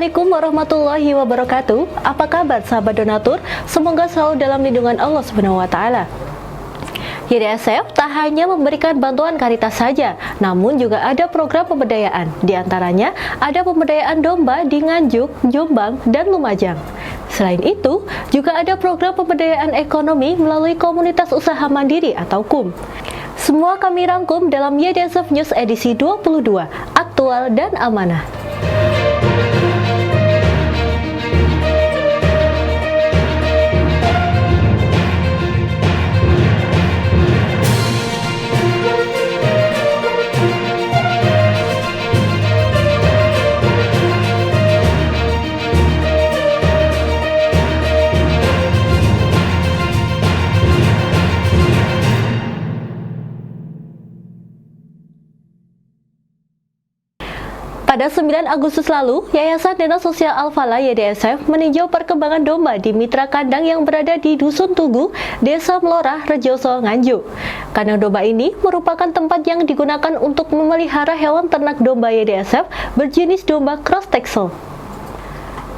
Assalamualaikum warahmatullahi wabarakatuh. Apa kabar sahabat donatur? Semoga selalu dalam lindungan Allah Subhanahu wa taala. YDSF tak hanya memberikan bantuan karitas saja, namun juga ada program pemberdayaan. Di antaranya ada pemberdayaan domba di Nganjuk, Jombang, dan Lumajang. Selain itu, juga ada program pemberdayaan ekonomi melalui komunitas usaha mandiri atau KUM. Semua kami rangkum dalam YDSF News edisi 22, aktual dan amanah. Pada 9 Agustus lalu, Yayasan Dana Sosial Al-Falah YDSF meninjau perkembangan domba di mitra kandang yang berada di Dusun Tugu, Desa Melorah, Rejoso, Nganjuk. Kandang domba ini merupakan tempat yang digunakan untuk memelihara hewan ternak domba YDSF berjenis domba Cross Texel.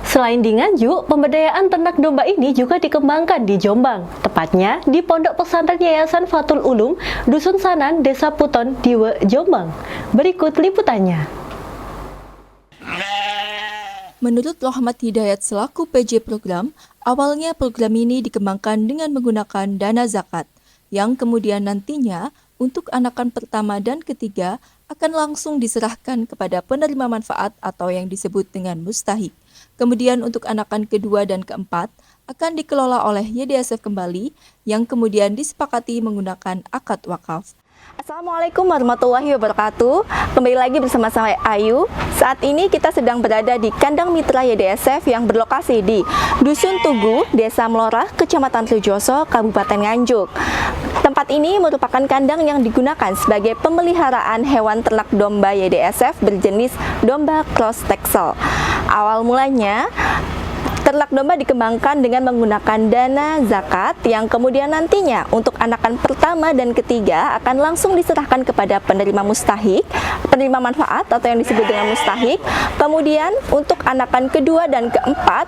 Selain di Nganjuk, pemberdayaan ternak domba ini juga dikembangkan di Jombang, tepatnya di Pondok Pesantren Yayasan Fathul Ulum, Dusun Sanan, Desa Puton, Diwe, Jombang. Berikut liputannya. Menurut Rahmat Hidayat selaku PJ program, awalnya program ini dikembangkan dengan menggunakan dana zakat, yang kemudian nantinya untuk anakan pertama dan ketiga akan langsung diserahkan kepada penerima manfaat atau yang disebut dengan mustahik. Kemudian untuk anakan kedua dan keempat akan dikelola oleh YDSF kembali, yang kemudian disepakati menggunakan akad wakaf. Assalamualaikum warahmatullahi wabarakatuh. Kembali lagi bersama saya Ayu. Saat ini kita sedang berada di kandang mitra YDSF yang berlokasi di Dusun Tugu, Desa Melorah, Kecamatan Rejoso, Kabupaten Nganjuk. Tempat ini merupakan kandang yang digunakan sebagai pemeliharaan hewan ternak domba YDSF berjenis domba Cross Texel. Awal mulanya ternak domba dikembangkan dengan menggunakan dana zakat yang kemudian nantinya untuk anakan pertama dan ketiga akan langsung diserahkan kepada penerima mustahik, penerima manfaat atau yang disebut dengan mustahik. Kemudian untuk anakan kedua dan keempat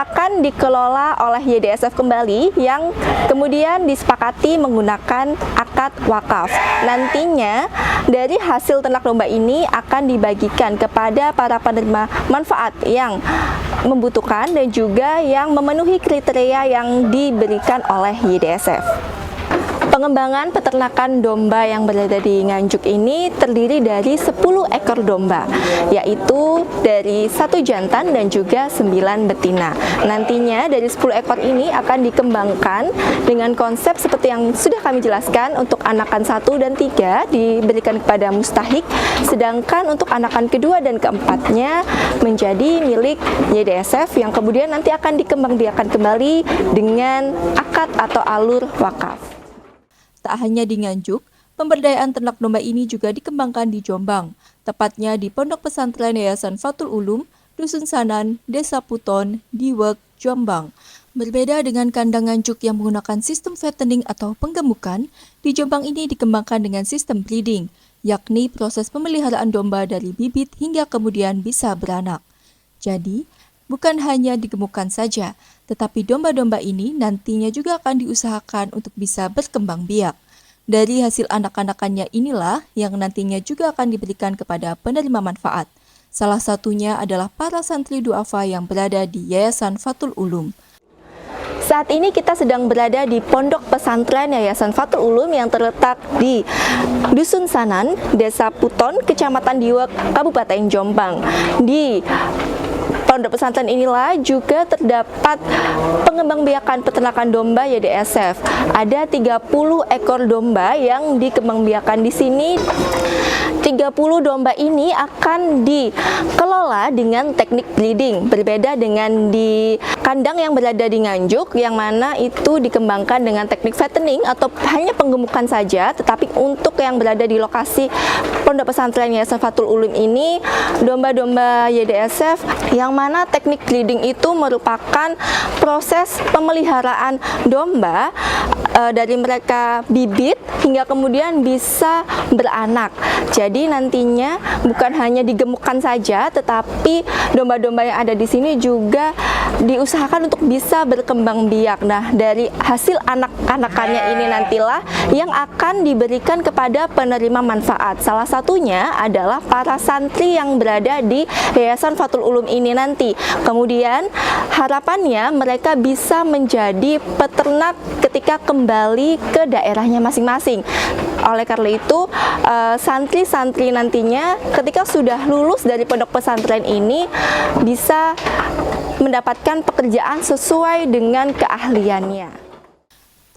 akan dikelola oleh YDSF kembali yang kemudian disepakati menggunakan akad wakaf. Nantinya dari hasil ternak domba ini akan dibagikan kepada para penerima manfaat yang membutuhkan dan juga yang memenuhi kriteria yang diberikan oleh YDSF. Pengembangan peternakan domba yang berada di Nganjuk ini terdiri dari 10 ekor domba, yaitu dari 1 jantan dan juga 9 betina. Nantinya dari 10 ekor ini akan dikembangkan dengan konsep seperti yang sudah kami jelaskan. Untuk anakan 1 dan 3 diberikan kepada mustahik, sedangkan untuk anakan kedua dan keempatnya menjadi milik YDSF yang kemudian nanti akan dikembangbiakan kembali dengan akad atau alur wakaf. Tak hanya di Nganjuk, pemberdayaan ternak domba ini juga dikembangkan di Jombang, tepatnya di Pondok Pesantren Yayasan Fathul Ulum, Dusun Sanan, Desa Puton, Diwe, Jombang. Berbeda dengan kandang Nganjuk yang menggunakan sistem fattening atau penggemukan, di Jombang ini dikembangkan dengan sistem breeding, yakni proses pemeliharaan domba dari bibit hingga kemudian bisa beranak. Jadi, bukan hanya digemukkan saja, tetapi domba-domba ini nantinya juga akan diusahakan untuk bisa berkembang biak. Dari hasil anak-anakannya inilah yang nantinya juga akan diberikan kepada penerima manfaat. Salah satunya adalah para santri duafa yang berada di Yayasan Fathul Ulum. Saat ini kita sedang berada di Pondok Pesantren Yayasan Fathul Ulum yang terletak di Dusun Sanan, Desa Puton, Kecamatan Diwe, Kabupaten Jombang. Di Pondok pesantren inilah juga terdapat pengembangbiakan peternakan domba YDSF. Ada 30 ekor domba yang dikembangbiakan di sini. 30 domba ini akan dikelola dengan teknik breeding, berbeda dengan di kandang yang berada di Nganjuk yang mana itu dikembangkan dengan teknik fattening atau hanya penggemukan saja, tetapi untuk yang berada di lokasi Pondok Pesantren Yayasan Fathul Ulum ini domba-domba YDSF yang mana teknik breeding itu merupakan proses pemeliharaan domba dari mereka bibit hingga kemudian bisa beranak. Jadi nantinya bukan hanya digemukkan saja, tetapi domba-domba yang ada di sini juga diusahakan untuk bisa berkembang biak. Nah, dari hasil anak-anakannya ini nantilah yang akan diberikan kepada penerima manfaat. Salah satunya adalah para santri yang berada di Yayasan Fathul Ulum ini nanti. Kemudian harapannya mereka bisa menjadi peternak ketika kembali ke daerahnya masing-masing. Oleh karena itu, santri-santri nantinya ketika sudah lulus dari pondok pesantren ini bisa mendapatkan pekerjaan sesuai dengan keahliannya.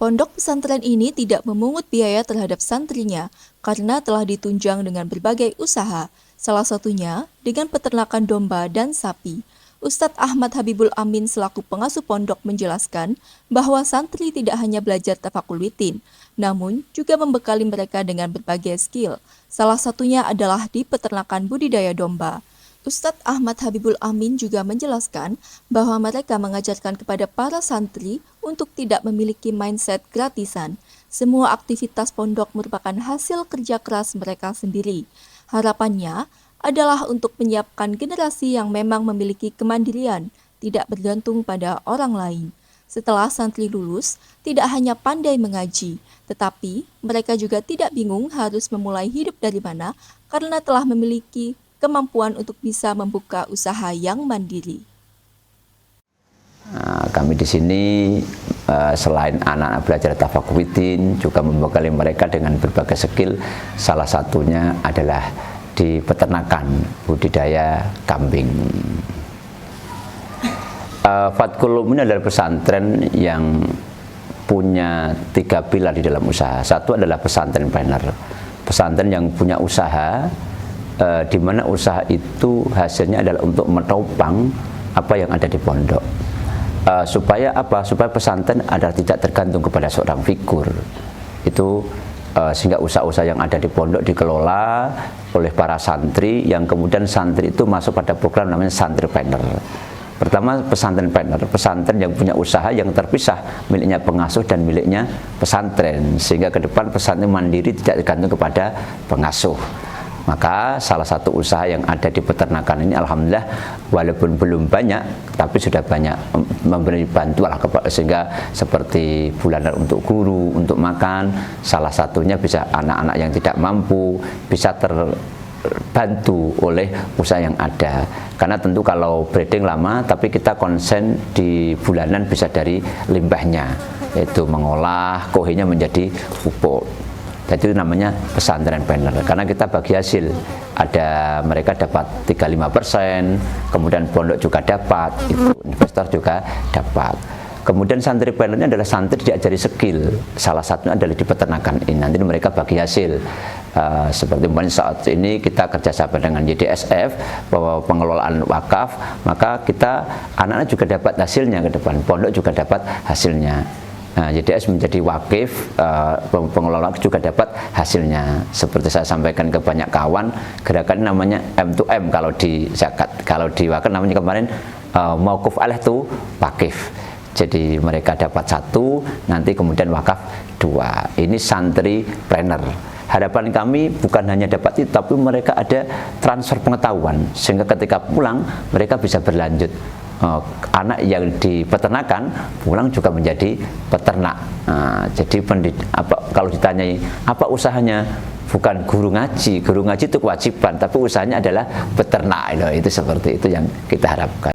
Pondok pesantren ini tidak memungut biaya terhadap santrinya karena telah ditunjang dengan berbagai usaha, salah satunya dengan peternakan domba dan sapi. Ustadz Ahmad Habibul Amin selaku pengasuh pondok menjelaskan bahwa santri tidak hanya belajar tafakul witin, namun juga membekali mereka dengan berbagai skill. Salah satunya adalah di peternakan budidaya domba. Ustadz Ahmad Habibul Amin juga menjelaskan bahwa mereka mengajarkan kepada para santri untuk tidak memiliki mindset gratisan. Semua aktivitas pondok merupakan hasil kerja keras mereka sendiri. Harapannya adalah untuk menyiapkan generasi yang memang memiliki kemandirian, tidak bergantung pada orang lain. Setelah santri lulus, tidak hanya pandai mengaji, tetapi mereka juga tidak bingung harus memulai hidup dari mana karena telah memiliki kemampuan untuk bisa membuka usaha yang mandiri. Kami di sini selain anak-anak belajar tafakkur witin, juga membekali mereka dengan berbagai skill. Salah satunya adalah di peternakan budidaya kambing. Fathul Ulum ini adalah pesantren yang punya 3 pilar di dalam usaha. Satu adalah pesantren planner, pesantren yang punya usaha, di mana usaha itu hasilnya adalah untuk menopang apa yang ada di pondok. Supaya apa? Supaya pesantren adalah tidak tergantung kepada seorang figur. Itu sehingga usaha-usaha yang ada di pondok dikelola oleh para santri, yang kemudian santri itu masuk pada program namanya santripreneur. Pertama, pesantren planner, pesantren yang punya usaha yang terpisah, miliknya pengasuh dan miliknya pesantren, sehingga ke depan pesantren mandiri tidak tergantung kepada pengasuh. Maka salah satu usaha yang ada di peternakan ini alhamdulillah walaupun belum banyak tapi sudah banyak memberi bantuan, sehingga seperti bulanan untuk guru, untuk makan, salah satunya bisa anak-anak yang tidak mampu bisa terbantu oleh usaha yang ada. Karena tentu kalau breeding lama tapi kita konsen di bulanan bisa dari limbahnya, yaitu mengolah kohinya menjadi pupuk. Jadi itu namanya pesantren planner, karena kita bagi hasil, ada mereka dapat 35%, kemudian pondok juga dapat, itu investor juga dapat. Kemudian santri planner ini adalah santri diajari skill, salah satunya adalah di peternakan ini, nanti mereka bagi hasil. Seperti umpamanya saat ini kita kerjasama dengan YDSF bahwa pengelolaan wakaf, maka kita anak-anak juga dapat hasilnya ke depan, pondok juga dapat hasilnya. YDS menjadi wakif, pengelola juga dapat hasilnya. Seperti saya sampaikan ke banyak kawan, gerakan namanya M2M kalau di zakat, kalau di wakaf namanya kemarin mauquf alaih itu wakif. Jadi mereka dapat 1, nanti kemudian wakaf 2. Ini santri planner. Harapan kami bukan hanya dapat itu, tapi mereka ada transfer pengetahuan, sehingga ketika pulang mereka bisa berlanjut. Anak yang di peternakan pulang juga menjadi peternak. Jadi kalau ditanyai apa usahanya, bukan guru ngaji itu kewajiban, tapi usahanya adalah peternak. Itu seperti itu yang kita harapkan.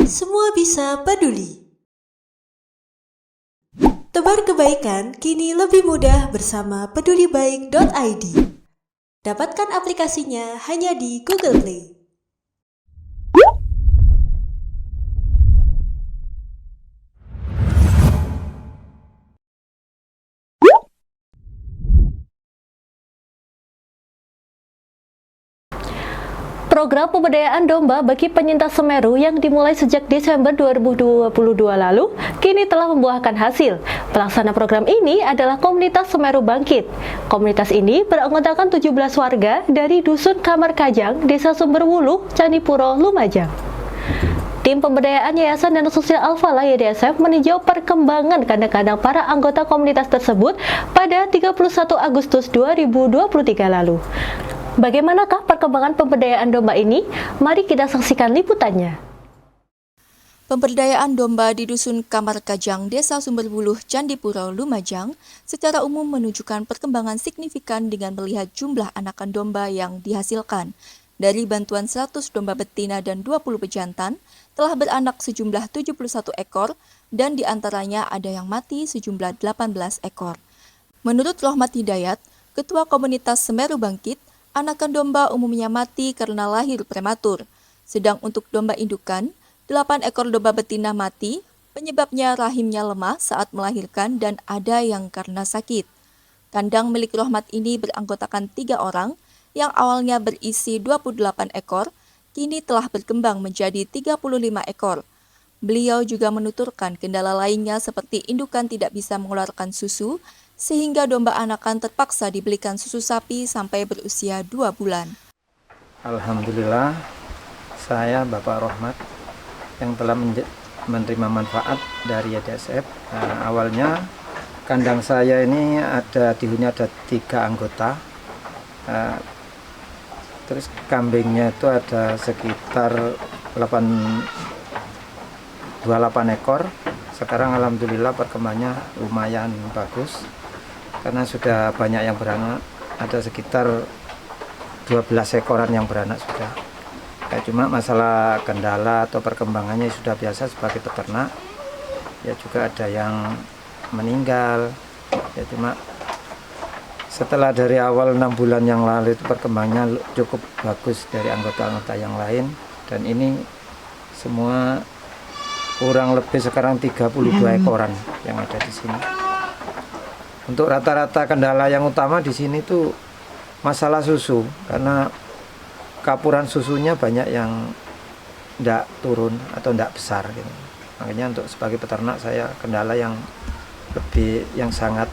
Semua bisa peduli. Tebar kebaikan kini lebih mudah bersama pedulibaik.id. Dapatkan aplikasinya hanya di Google Play. Program pemberdayaan domba bagi penyintas Semeru yang dimulai sejak Desember 2022 lalu kini telah membuahkan hasil. Pelaksana program ini adalah komunitas Semeru Bangkit. Komunitas ini beranggotakan 17 warga dari Dusun Kamar Kajang, Desa Sumberwuluh, Candipuro, Lumajang. Tim pemberdayaan Yayasan Dana Sosial Al-Falah YDSF meninjau perkembangan kandang-kandang para anggota komunitas tersebut pada 31 Agustus 2023 lalu. Bagaimanakah perkembangan pemberdayaan domba ini? Mari kita saksikan liputannya. Pemberdayaan domba di Dusun Kamar Kajang, Desa Sumberwuluh, Candipuro, Lumajang secara umum menunjukkan perkembangan signifikan dengan melihat jumlah anakan domba yang dihasilkan. Dari bantuan 100 domba betina dan 20 pejantan, telah beranak sejumlah 71 ekor dan diantaranya ada yang mati sejumlah 18 ekor. Menurut Rohmat Hidayat, Ketua Komunitas Semeru Bangkit, anakan domba umumnya mati karena lahir prematur. Sedang untuk domba indukan, 8 ekor domba betina mati, penyebabnya rahimnya lemah saat melahirkan dan ada yang karena sakit. Kandang milik Rohmat ini beranggotakan 3 orang, yang awalnya berisi 28 ekor, kini telah berkembang menjadi 35 ekor. Beliau juga menuturkan kendala lainnya seperti indukan tidak bisa mengeluarkan susu, sehingga domba anakan terpaksa dibelikan susu sapi sampai berusia 2 bulan. Alhamdulillah, saya Bapak Rohmat yang telah menerima manfaat dari YDSF. Awalnya kandang saya ini dihuni ada 3 anggota. Terus kambingnya itu ada sekitar 28 ekor. Sekarang alhamdulillah perkembangannya lumayan bagus. Karena sudah banyak yang beranak, ada sekitar 12 ekoran yang beranak sudah. Cuma masalah kendala atau perkembangannya sudah biasa sebagai peternak. Ya juga ada yang meninggal. Ya cuma setelah dari awal 6 bulan yang lalu itu perkembangannya cukup bagus dari anggota-anggota yang lain. Dan ini semua kurang lebih sekarang 32 ekoran yang ada di sini. Untuk rata-rata kendala yang utama di sini tuh masalah susu, karena kapuran susunya banyak yang tidak turun atau tidak besar gitu. Makanya untuk sebagai peternak saya kendala yang sangat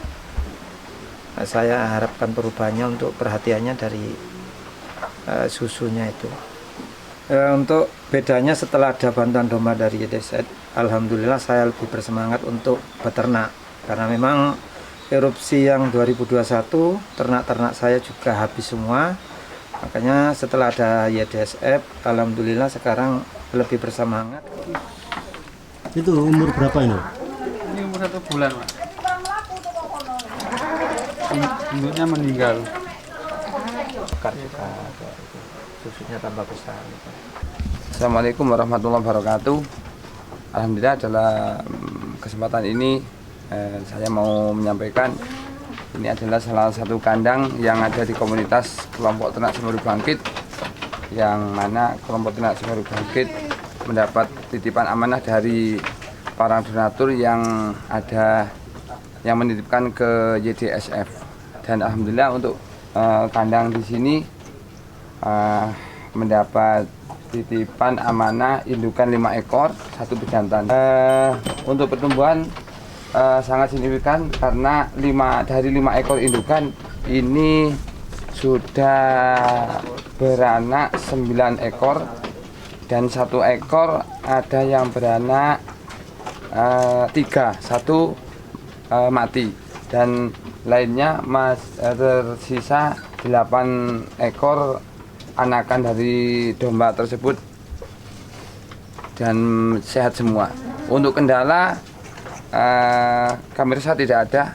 saya harapkan perubahannya untuk perhatiannya dari susunya itu. Untuk bedanya setelah ada bantuan domba dari YDSF, alhamdulillah saya lebih bersemangat untuk beternak, karena memang erupsi yang 2021 ternak-ternak saya juga habis semua. Makanya setelah ada YDSF, alhamdulillah sekarang lebih bersemangat. Itu umur berapa ini? Ini umur 1 bulan, Pak. Induknya meninggal. Susunya tambah besar. Assalamualaikum warahmatullahi wabarakatuh. Alhamdulillah dalam kesempatan ini saya mau menyampaikan ini adalah salah satu kandang yang ada di komunitas kelompok ternak Semeru Bangkit, yang mana kelompok ternak Semeru Bangkit mendapat titipan amanah dari para donatur yang menitipkan ke YDSF. Dan alhamdulillah untuk kandang di sini mendapat titipan amanah indukan 5 ekor, 1 pejantan. Untuk pertumbuhan sangat signifikan karena dari 5 ekor indukan ini sudah beranak 9 ekor dan 1 ekor ada yang beranak 3, 1 mati dan lainnya tersisa 8 ekor anakan dari domba tersebut dan sehat semua. Untuk kendala kami rasa tidak ada.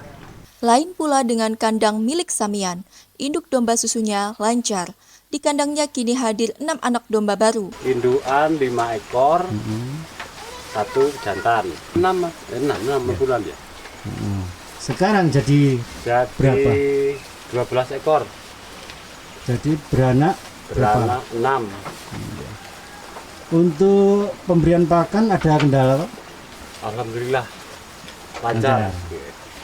Lain pula dengan kandang milik Samian, induk domba susunya lancar. Di kandangnya kini hadir 6 anak domba baru. Indukan 5 ekor, 1 jantan. 6 bulan ya. Sekarang jadi berapa? 12 ekor. Jadi beranak 6. Untuk pemberian pakan ada kendala, Pak? Alhamdulillah lancar.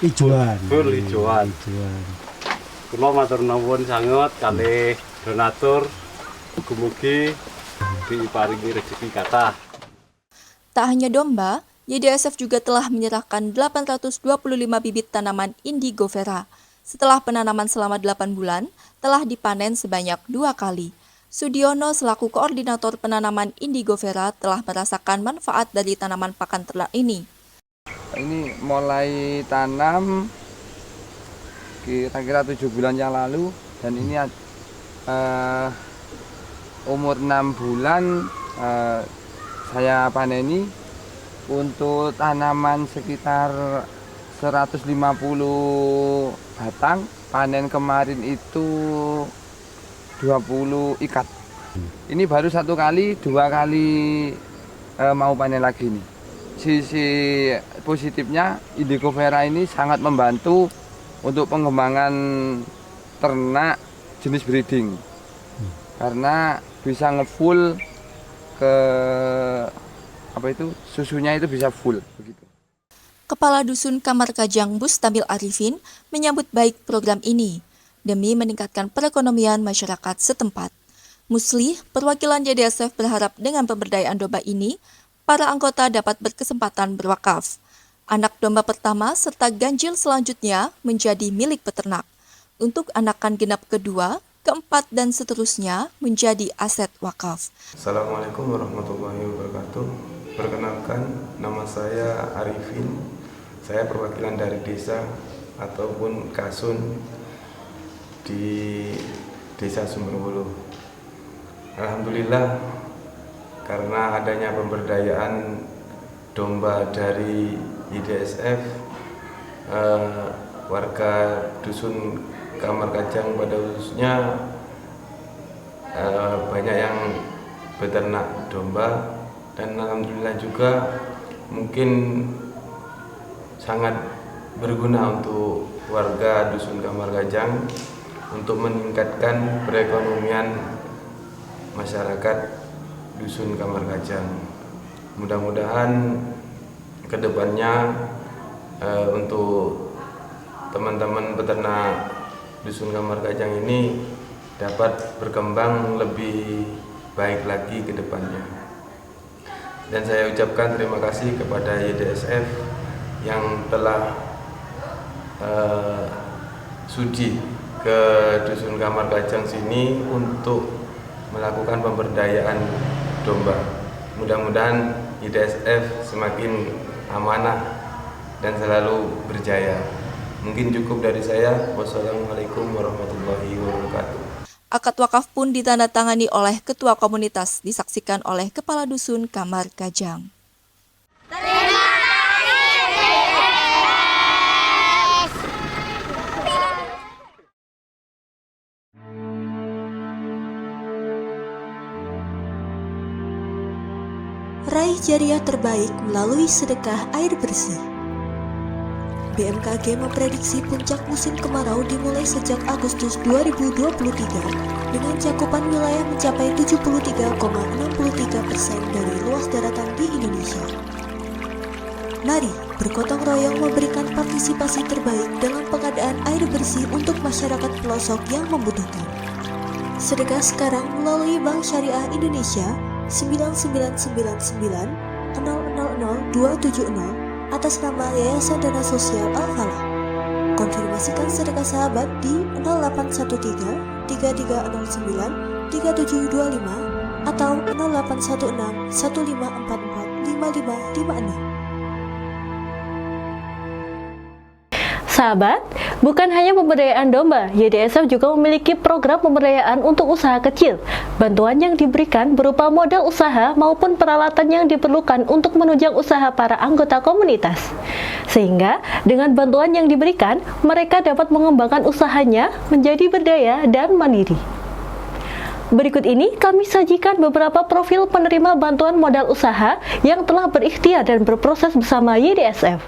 Ijuan. Full ijuan. Kula matur nuwun sanget kalih donatur Mugi-mugi diparingi rezeki kathah. Tak hanya domba, YDSF juga telah menyerahkan 825 bibit tanaman indigo vera. Setelah penanaman selama 8 bulan, telah dipanen sebanyak 2 kali. Sudiono selaku koordinator penanaman indigo vera telah merasakan manfaat dari tanaman pakan ternak ini. Ini mulai tanam kira-kira 7 bulan yang lalu, dan ini umur 6 bulan saya paneni. Untuk tanaman sekitar 150 batang, panen kemarin itu 20 ikat. Ini baru 1 kali, 2 kali mau panen lagi nih. Sisi positifnya, indigo vera ini sangat membantu untuk pengembangan ternak jenis breeding, karena bisa ngefull ke susunya itu bisa full begitu. Kepala Dusun Kamar Kajang Bustamil Arifin menyambut baik program ini demi meningkatkan perekonomian masyarakat setempat. Muslih, perwakilan YDSF berharap dengan pemberdayaan domba ini, para anggota dapat berkesempatan berwakaf. Anak domba pertama serta ganjil selanjutnya menjadi milik peternak. Untuk anakan genap kedua, keempat dan seterusnya menjadi aset wakaf. Assalamualaikum warahmatullahi wabarakatuh. Perkenalkan, nama saya Arifin. Saya perwakilan dari desa ataupun Kasun di Desa Sumberwulu. Alhamdulillah, karena adanya pemberdayaan domba dari YDSF, warga Dusun Kamar Kajang pada khususnya banyak yang beternak domba, dan alhamdulillah juga mungkin sangat berguna untuk warga Dusun Kamar Kajang untuk meningkatkan perekonomian masyarakat Dusun Kamar Kajang. Mudah-mudahan kedepannya untuk teman-teman peternak Dusun Kamar Kajang ini dapat berkembang lebih baik lagi ke depannya. Dan saya ucapkan terima kasih kepada YDSF yang telah sudi ke Dusun Kamar Kajang sini untuk melakukan pemberdayaan domba. Mudah-mudahan YDSF semakin amanah dan selalu berjaya. Mungkin cukup dari saya. Wassalamualaikum warahmatullahi wabarakatuh. Akad wakaf pun ditandatangani oleh ketua komunitas, disaksikan oleh Kepala Dusun Kamar Kajang. Raih jariah terbaik melalui sedekah air bersih. BMKG memprediksi puncak musim kemarau dimulai sejak Agustus 2023 dengan cakupan wilayah mencapai 73,63% dari luas daratan di Indonesia. Mari bergotong royong memberikan partisipasi terbaik dalam pengadaan air bersih untuk masyarakat pelosok yang membutuhkan. Sedekah sekarang melalui Bank Syariah Indonesia 9999 000270 atas nama Yayasan Dana Sosial Al-Falah. Konfirmasikan sedekah sahabat di 0813 3309 3725 atau 0816 1544 5556. Sahabat, bukan hanya pemberdayaan domba, YDSF juga memiliki program pemberdayaan untuk usaha kecil. Bantuan yang diberikan berupa modal usaha maupun peralatan yang diperlukan untuk menunjang usaha para anggota komunitas. Sehingga dengan bantuan yang diberikan, mereka dapat mengembangkan usahanya menjadi berdaya dan mandiri. Berikut ini kami sajikan beberapa profil penerima bantuan modal usaha yang telah berikhtiar dan berproses bersama YDSF.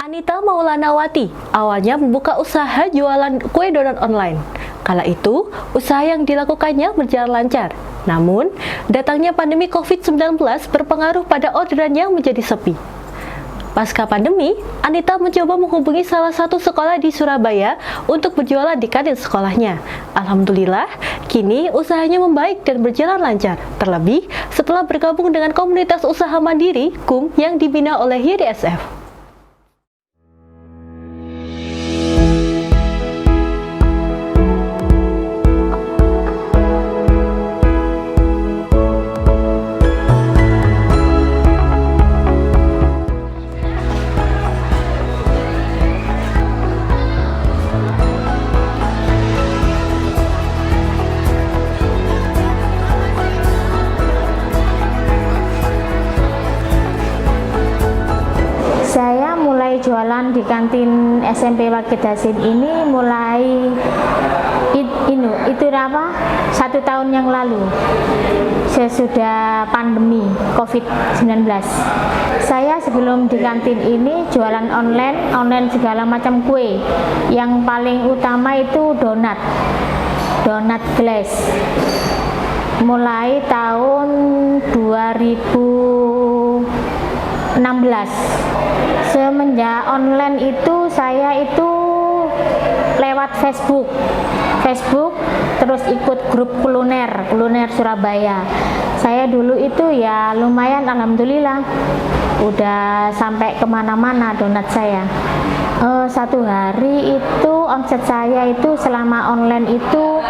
Anita Maulanawati awalnya membuka usaha jualan kue donat online. Kala itu, usaha yang dilakukannya berjalan lancar. Namun, datangnya pandemi COVID-19 berpengaruh pada orderan yang menjadi sepi. Pasca pandemi, Anita mencoba menghubungi salah satu sekolah di Surabaya untuk berjualan di kantin sekolahnya. Alhamdulillah, kini usahanya membaik dan berjalan lancar. Terlebih, setelah bergabung dengan komunitas usaha mandiri, KUM, yang dibina oleh YDSF. Saya mulai jualan di kantin SMP Wakid Hasim ini mulai itu 1 tahun yang lalu, sesudah pandemi COVID-19. Saya sebelum di kantin ini jualan online segala macam kue. Yang paling utama itu donat glass. Mulai tahun 2016. Semenjak online itu saya itu lewat Facebook, terus ikut grup kuliner Surabaya. Saya dulu itu ya lumayan, alhamdulillah, udah sampai kemana-mana donat saya. Satu hari itu omset saya itu selama online itu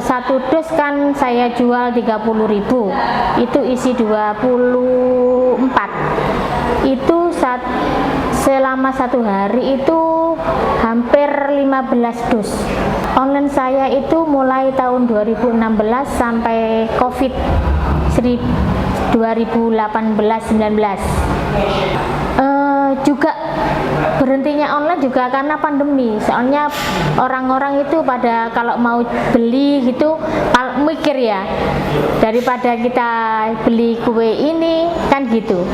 satu dus kan saya jual 30.000, itu isi 24, itu selama satu hari itu hampir 15 dus. Online saya itu mulai tahun 2016 sampai COVID 2018-19. Juga berhentinya online juga karena pandemi. Soalnya orang-orang itu pada kalau mau beli gitu mikir ya, daripada kita beli kue ini kan gitu.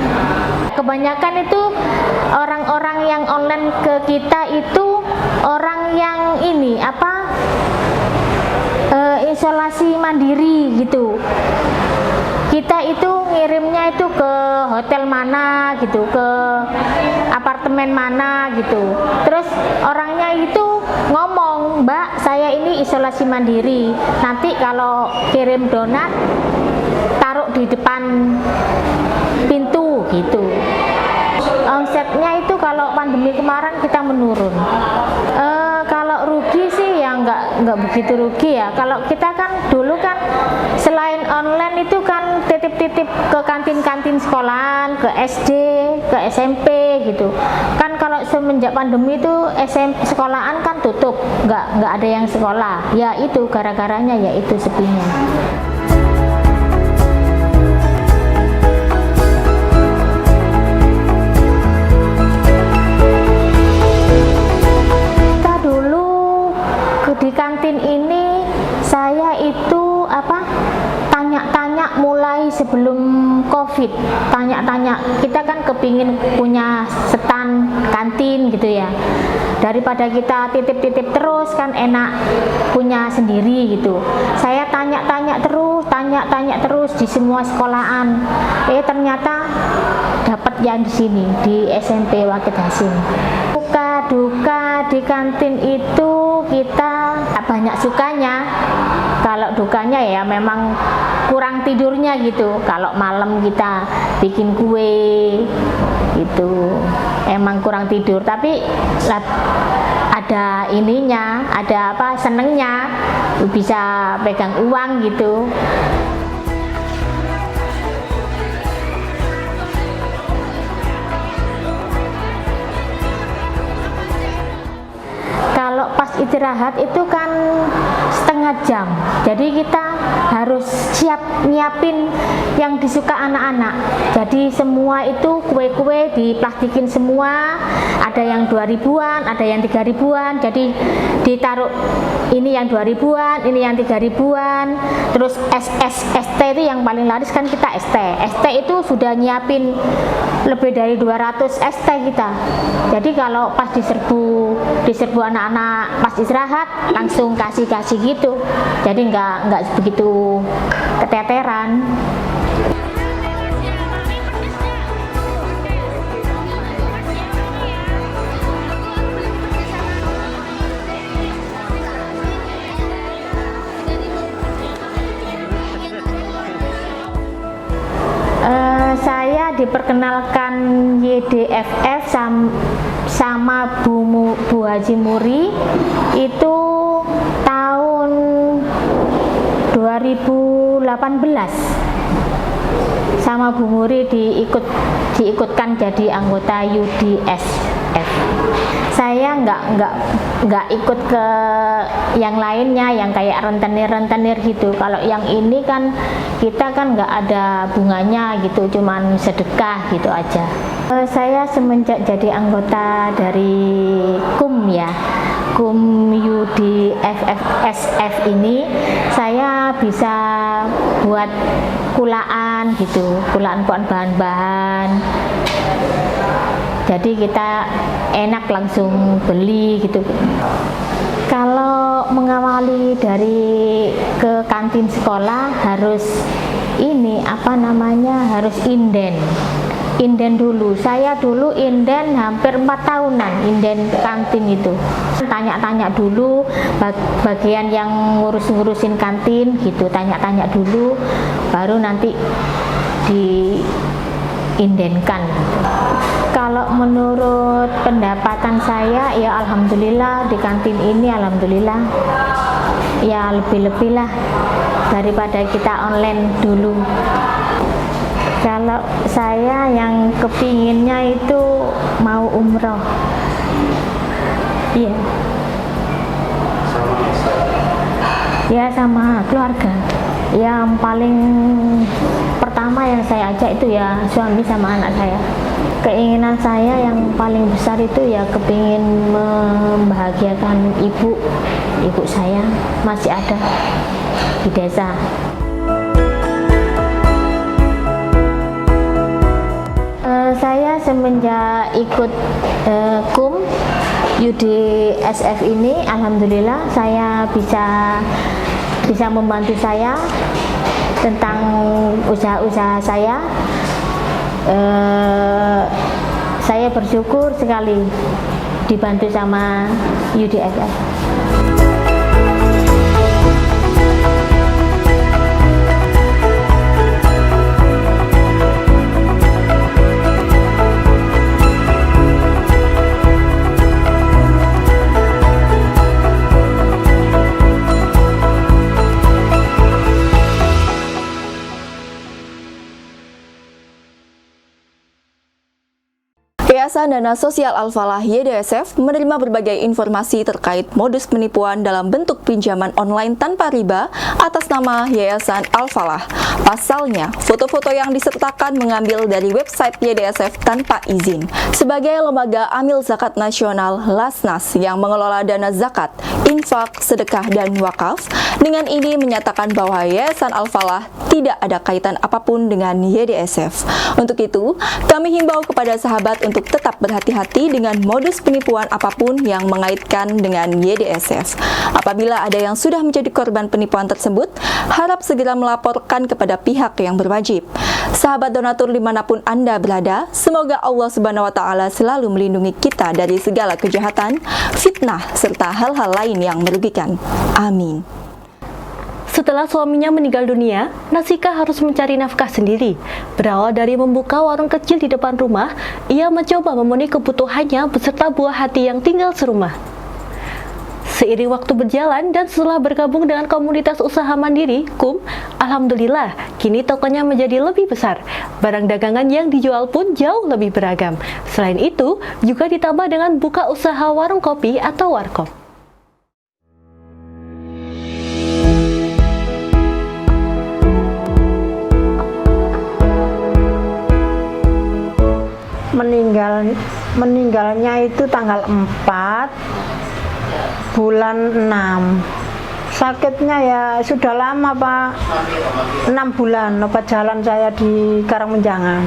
Kebanyakan itu orang-orang yang online ke kita itu orang yang ini isolasi mandiri gitu. Kita itu ngirimnya itu ke hotel mana gitu, ke apartemen mana gitu. Terus orangnya itu ngomong, "Mbak, saya ini isolasi mandiri. Nanti kalau kirim donat taruh di depan pintu gitu." Omsetnya itu kalau pandemi kemarin kita menurun. Kalau rugi sih ya nggak begitu rugi ya. Kalau kita kan dulu kan selain online itu kan titip-titip ke kantin-kantin sekolahan, ke SD, ke SMP gitu. Kan kalau semenjak pandemi itu sekolahan kan tutup, nggak ada yang sekolah. Ya itu gara-garanya ya itu sepinya. Di kantin ini saya itu tanya-tanya mulai sebelum COVID, tanya-tanya, kita kan kepingin punya stand kantin gitu ya, daripada kita titip-titip terus kan enak punya sendiri gitu. Saya tanya-tanya terus di semua sekolahan, ternyata dapat yang di sini di SMP Wakid Hasim. Duka di kantin itu kita banyak sukanya. Kalau dukanya ya memang kurang tidurnya gitu. Kalau malam kita bikin kue gitu, emang kurang tidur. Tapi ada ininya, ada senengnya, bisa pegang uang gitu. Kalau pas istirahat itu kan setengah jam, jadi kita harus siap nyiapin yang disuka anak-anak. Jadi semua itu kue-kue diplastikin semua, ada yang 2000-an, ada yang 3000-an, jadi ditaruh ini yang 2000-an, ini yang 3000-an. Terus ST itu yang paling laris kan kita ST itu sudah nyiapin lebih dari 200 ST kita. Jadi kalau pas diserbu diserbu anak-anak pas istirahat langsung kasih gitu, jadi nggak begitu keteteran. Saya diperkenalkan YDFF sama Bu Haji Muri itu tahun 2018. Sama Bu Muri diikutkan jadi anggota UDSF. Saya nggak ikut ke yang lainnya yang kayak rentenir gitu. Kalau yang ini kan kita kan nggak ada bunganya gitu, cuman sedekah gitu aja. Saya semenjak jadi anggota dari KUM ya, KUM UDFF ini, saya bisa buat kulaan gitu, kulaan bahan-bahan. Jadi kita enak langsung beli gitu. Kalau mengawali dari ke kantin sekolah harus harus inden dulu. Saya dulu inden hampir 4 tahunan, inden kantin itu. Tanya-tanya dulu bagian yang ngurusin kantin gitu, tanya-tanya dulu, baru nanti diindenkan. Kalau menurut pendapatan saya ya alhamdulillah di kantin ini alhamdulillah ya lebih-lebih lah daripada kita online dulu. Kalau saya yang kepinginnya itu mau umroh. Iya. Ya sama keluarga. Yang paling pertama yang saya ajak itu ya suami sama anak saya. Keinginan saya yang paling besar itu ya kepingin membahagiakan ibu saya masih ada di desa. Saya semenjak ikut KUM UDSF ini, alhamdulillah saya bisa membantu saya tentang usaha-usaha saya. Saya bersyukur sekali dibantu sama UDSF. Yayasan Dana Sosial Al-Falah YDSF menerima berbagai informasi terkait modus penipuan dalam bentuk pinjaman online tanpa riba atas nama Yayasan Al-Falah. Pasalnya, foto-foto yang disertakan mengambil dari website YDSF tanpa izin. Sebagai lembaga amil zakat nasional Lasnas yang mengelola dana zakat, infak, sedekah, dan wakaf, dengan ini menyatakan bahwa Yayasan Al-Falah tidak ada kaitan apapun dengan YDSF. Untuk itu, kami himbau kepada sahabat untuk tetap berhati-hati dengan modus penipuan apapun yang mengaitkan dengan YDSF. Apabila ada yang sudah menjadi korban penipuan tersebut, harap segera melaporkan kepada pihak yang berwajib. Sahabat donatur dimanapun Anda berada, semoga Allah Subhanahu wa Ta'ala selalu melindungi kita dari segala kejahatan, fitnah, serta hal-hal lain yang merugikan. Amin. Setelah suaminya meninggal dunia, Nasika harus mencari nafkah sendiri. Berawal dari membuka warung kecil di depan rumah, ia mencoba memenuhi kebutuhannya beserta buah hati yang tinggal serumah. Seiring waktu berjalan dan setelah bergabung dengan komunitas usaha mandiri, KUM, alhamdulillah, kini tokonya menjadi lebih besar. Barang dagangan yang dijual pun jauh lebih beragam. Selain itu, juga ditambah dengan buka usaha warung kopi atau warkop. Meninggalnya itu tanggal 4 bulan 6. Sakitnya ya sudah lama Pak, 6 bulan obat jalan saya di Karangmenjangan.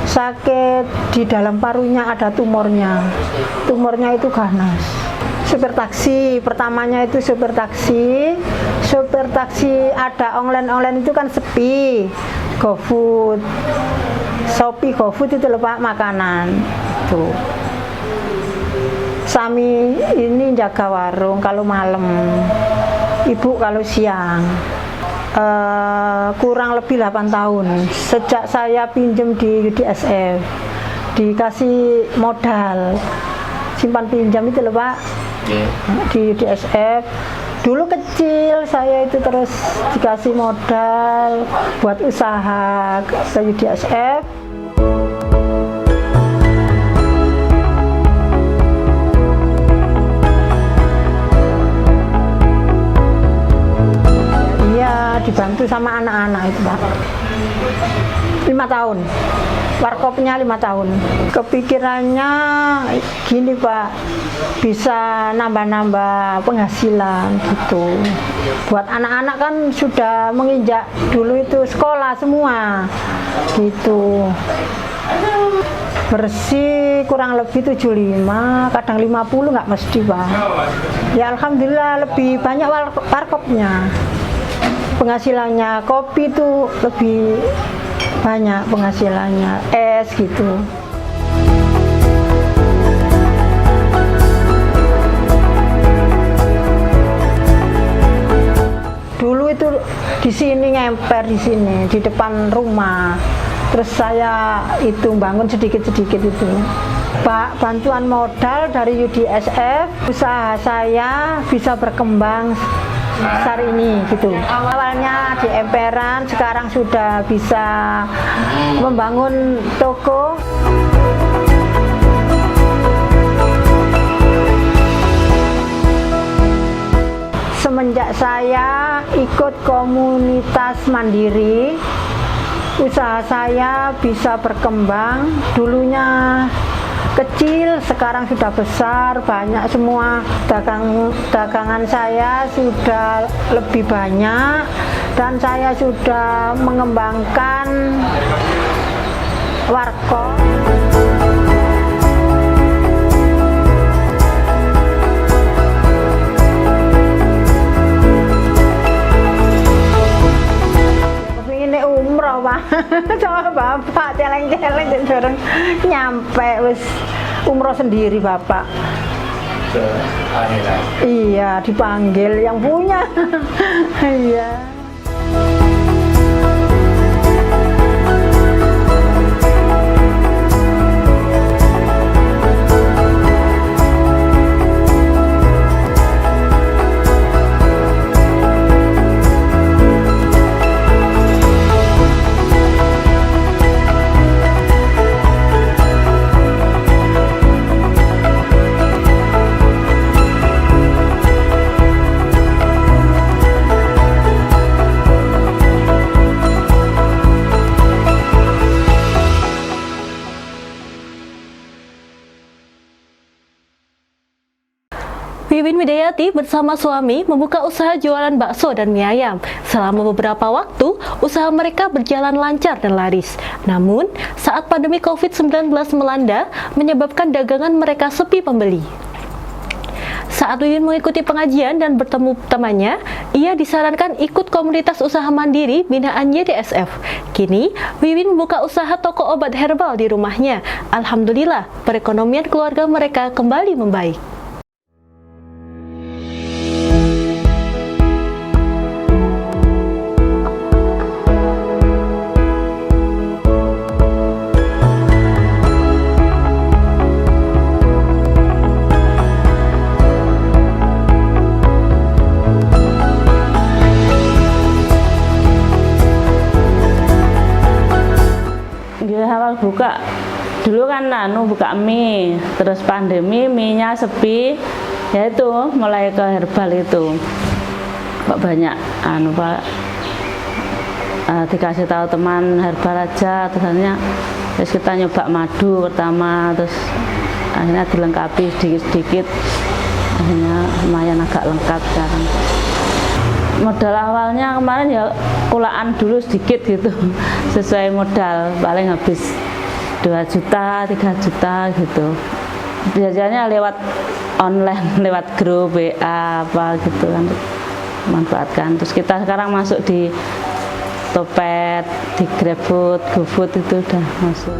Sakit di dalam parunya ada tumornya itu ganas. supir taksi. Pertamanya itu supir taksi ada online itu kan sepi. GoFood, Shopee, GoFood itu lho Pak, makanan tuh. Sami ini jaga warung kalau malam, ibu kalau siang. Kurang lebih 8 tahun sejak saya pinjam di UDSF, dikasih modal simpan pinjam itu loh Pak, di UDSF. Dulu kecil saya itu terus dikasih modal buat usaha ke UDSF. Dibantu sama anak-anak itu Pak. 5 tahun, warkopnya 5 tahun. Kepikirannya gini Pak, bisa nambah-nambah penghasilan gitu. Buat anak-anak kan sudah menginjak dulu itu sekolah semua gitu. Bersih kurang lebih 75, kadang 50 nggak mesti Pak. Ya Alhamdulillah lebih banyak warkopnya. Penghasilannya kopi itu lebih banyak penghasilannya, es gitu. Dulu itu di sini ngemper di sini di depan rumah. Terus saya itu bangun sedikit-sedikit itu. Pak, bantuan modal dari UDSF, usaha saya bisa berkembang besar ini gitu. Awalnya di emperan, sekarang sudah bisa membangun toko. Semenjak saya ikut komunitas mandiri, usaha saya bisa berkembang. Dulunya kecil, sekarang sudah besar, banyak semua. Dagangan saya sudah lebih banyak dan saya sudah mengembangkan warkop. Umroh Pak, sama Bapak celeng-celeng dorong nyampe wis umroh sendiri Bapak. Iya, dipanggil yang punya. Iya. Wiwin Widayati bersama suami membuka usaha jualan bakso dan mie ayam. Selama beberapa waktu, usaha mereka berjalan lancar dan laris. Namun, saat pandemi COVID-19 melanda, menyebabkan dagangan mereka sepi pembeli. Saat Wiwin mengikuti pengajian dan bertemu temannya, ia disarankan ikut komunitas usaha mandiri binaan YDSF. Kini, Wiwin membuka usaha toko obat herbal di rumahnya. Alhamdulillah, perekonomian keluarga mereka kembali membaik. Awal buka dulu kan buka mie, terus pandemi mie-nya sepi, ya itu mulai ke herbal itu kok banyak Pak, dikasih tahu teman herbal aja, terus kita nyoba madu pertama, terus akhirnya dilengkapi sedikit-sedikit, akhirnya lumayan agak lengkap sekarang. Modal awalnya kemarin ya kulaan dulu sedikit gitu, sesuai modal paling habis 2 juta, 3 juta gitu. Biasanya lewat online lewat grup WA apa gitu kan, manfaatkan. Terus kita sekarang masuk di Topet, di GrabFood, GoFood itu udah masuk.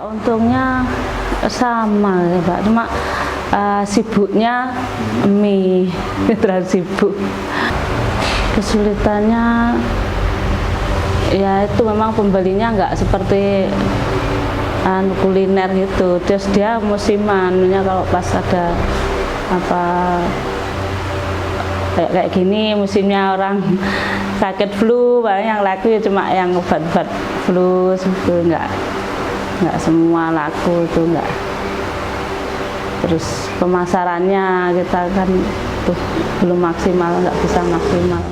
Untungnya sama ya Pak, cuma sibuknya mie, terlalu sibuk. Kesulitannya ya itu memang pembelinya nggak seperti kuliner gitu, terus dia musimannya kalau pas ada apa kayak gini musimnya orang sakit flu, paling yang laku ya cuma yang obat-obat flu gitu, nggak semua laku itu nggak. Terus pemasarannya kita kan tuh belum maksimal, nggak bisa maksimal.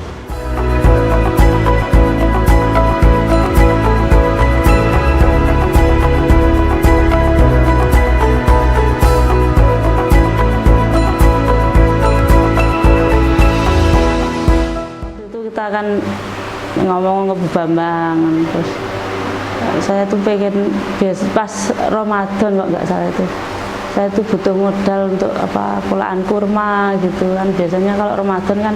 Itu kita akan ngomong ke Bu Bambang, terus saya tuh pengen pas Ramadan kok nggak salah itu, saya tuh butuh modal untuk apa pulaan kurma gitu kan. Biasanya kalau Ramadan kan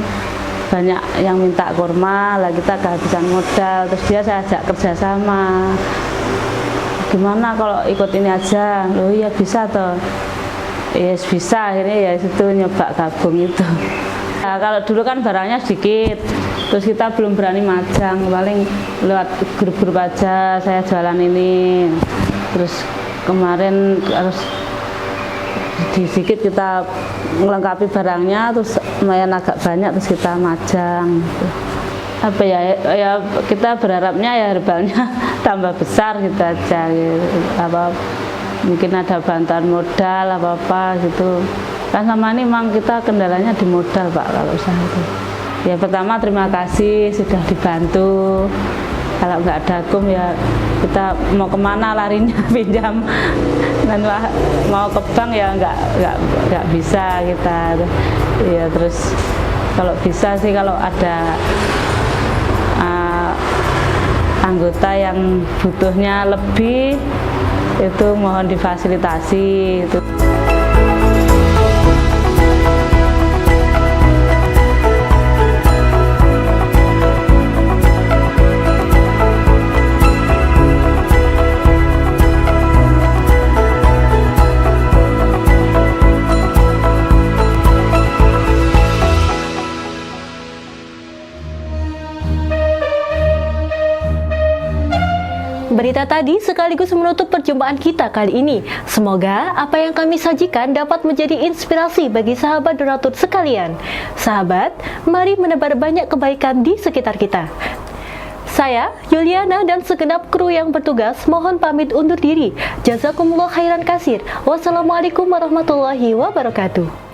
banyak yang minta kurma, lah kita kehabisan modal. Terus dia saya ajak kerjasama, gimana kalau ikut ini aja? Loh iya bisa toh, yes bisa. Akhirnya ya itu nyoba gabung itu. Nah, kalau dulu kan barangnya sedikit, terus kita belum berani majang, paling lewat grup-grup aja saya jualan ini. Terus kemarin harus sedikit kita melengkapi barangnya, terus lumayan agak banyak, terus kita majang gitu. Apa ya kita berharapnya ya herbalnya tambah besar gitu aja gitu. Apa mungkin ada bantuan modal apa gitu kan. Sama ini memang kita kendalanya di modal Pak kalau usaha itu. Ya pertama terima kasih sudah dibantu, kalau nggak ada kum ya kita mau kemana larinya pinjam, dan mau ke bank ya nggak bisa kita. Ya terus kalau bisa sih kalau ada anggota yang butuhnya lebih itu mohon difasilitasi itu. Berita tadi sekaligus menutup perjumpaan kita kali ini. Semoga apa yang kami sajikan dapat menjadi inspirasi bagi sahabat donatur sekalian. Sahabat, mari menebar banyak kebaikan di sekitar kita. Saya, Yuliana, dan segenap kru yang bertugas mohon pamit undur diri. Jazakumullah khairan kasir. Wassalamualaikum warahmatullahi wabarakatuh.